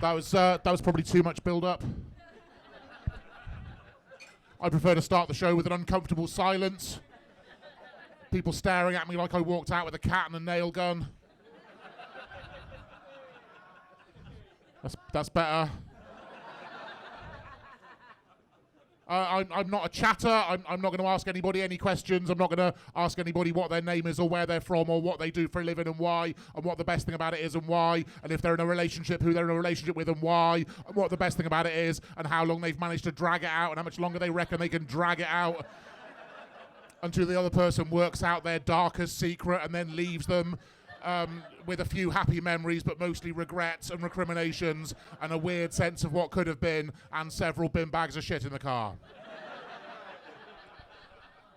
That was probably too much build-up. I prefer to start the show with an uncomfortable silence. People staring at me like I walked out with a cat and a nail gun. That's better. I'm not a chatter. I'm not going to ask anybody any questions. I'm not going to ask anybody what their name is or where they're from or what they do for a living and why and what the best thing about it is and why, and if they're in a relationship, who they're in a relationship with and why, and what the best thing about it is and how long they've managed to drag it out and how much longer they reckon they can drag it out until the other person works out their darkest secret and then leaves them with a few happy memories, but mostly regrets and recriminations and a weird sense of what could have been and several bin bags of shit in the car.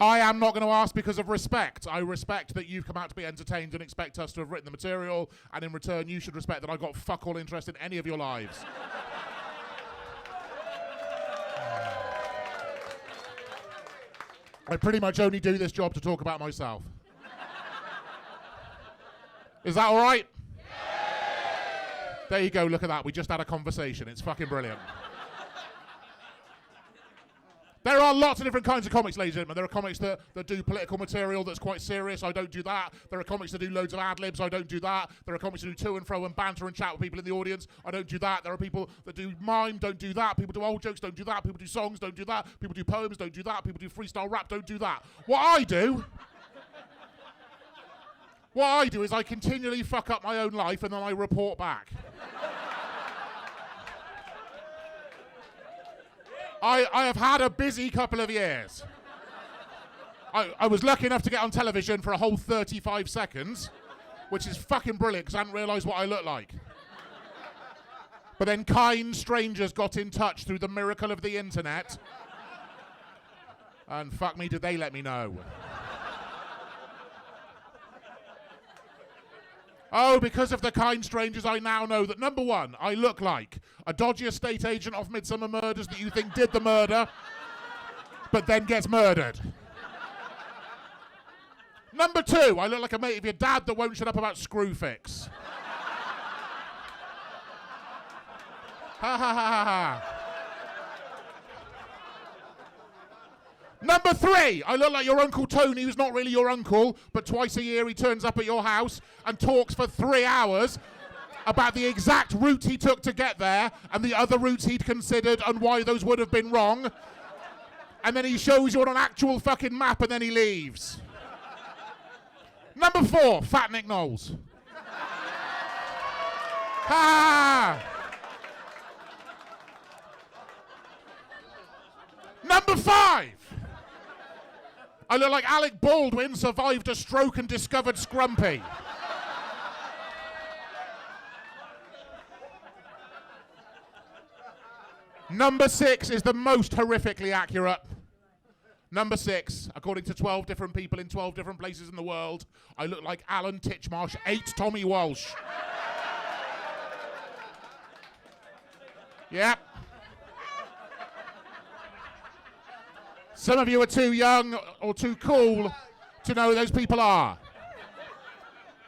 I am not going to ask because of respect. I respect that you've come out to be entertained and expect us to have written the material, and in return you should respect that I've got fuck all interest in any of your lives. I pretty much only do this job to talk about myself. Is that all right? Yeah! There you go, look at that. We just had a conversation. It's fucking brilliant. There are lots of different kinds of comics, ladies and gentlemen. There are comics that do political material that's quite serious. I don't do that. There are comics that do loads of ad-libs. I don't do that. There are comics that do to and fro and banter and chat with people in the audience. I don't do that. There are people that do mime, don't do that. People do old jokes, don't do that. People do songs, don't do that. People do poems, don't do that. People do freestyle rap, don't do that. What I do is I continually fuck up my own life and then I report back. I have had a busy couple of years. I was lucky enough to get on television for a whole 35 seconds, which is fucking brilliant because I hadn't realised what I looked like. But then kind strangers got in touch through the miracle of the internet. And fuck me, did they let me know. Oh, because of the kind strangers, I now know that, number one, I look like a dodgy estate agent of Midsummer Murders that you think did the murder, but then gets murdered. Number two, I look like a mate of your dad that won't shut up about Screwfix. Ha ha ha ha ha. Number three, I look like your Uncle Tony, who's not really your uncle, but twice a year he turns up at your house and talks for 3 hours about the exact route he took to get there and the other routes he'd considered and why those would have been wrong. And then he shows you on an actual fucking map and then he leaves. Number four, Fat Nick Knowles. Ha! Number five, I look like Alec Baldwin survived a stroke and discovered Scrumpy. Number six is the most horrifically accurate. Number six, according to 12 different people in 12 different places in the world, I look like Alan Titchmarsh ate Tommy Walsh. Yep. Some of you are too young or too cool to know who those people are.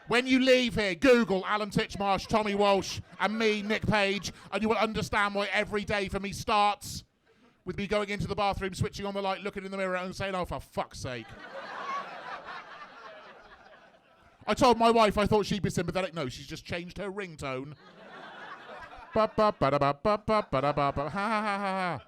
When you leave here, Google Alan Titchmarsh, Tommy Walsh, and me, Nick Page, and you will understand why every day for me starts with me going into the bathroom, switching on the light, looking in the mirror, and saying, oh, for fuck's sake. I told my wife I thought she'd be sympathetic. No, she's just changed her ringtone. Ba ba ba da ba ba ba ba da ba ba ha ha ha ha.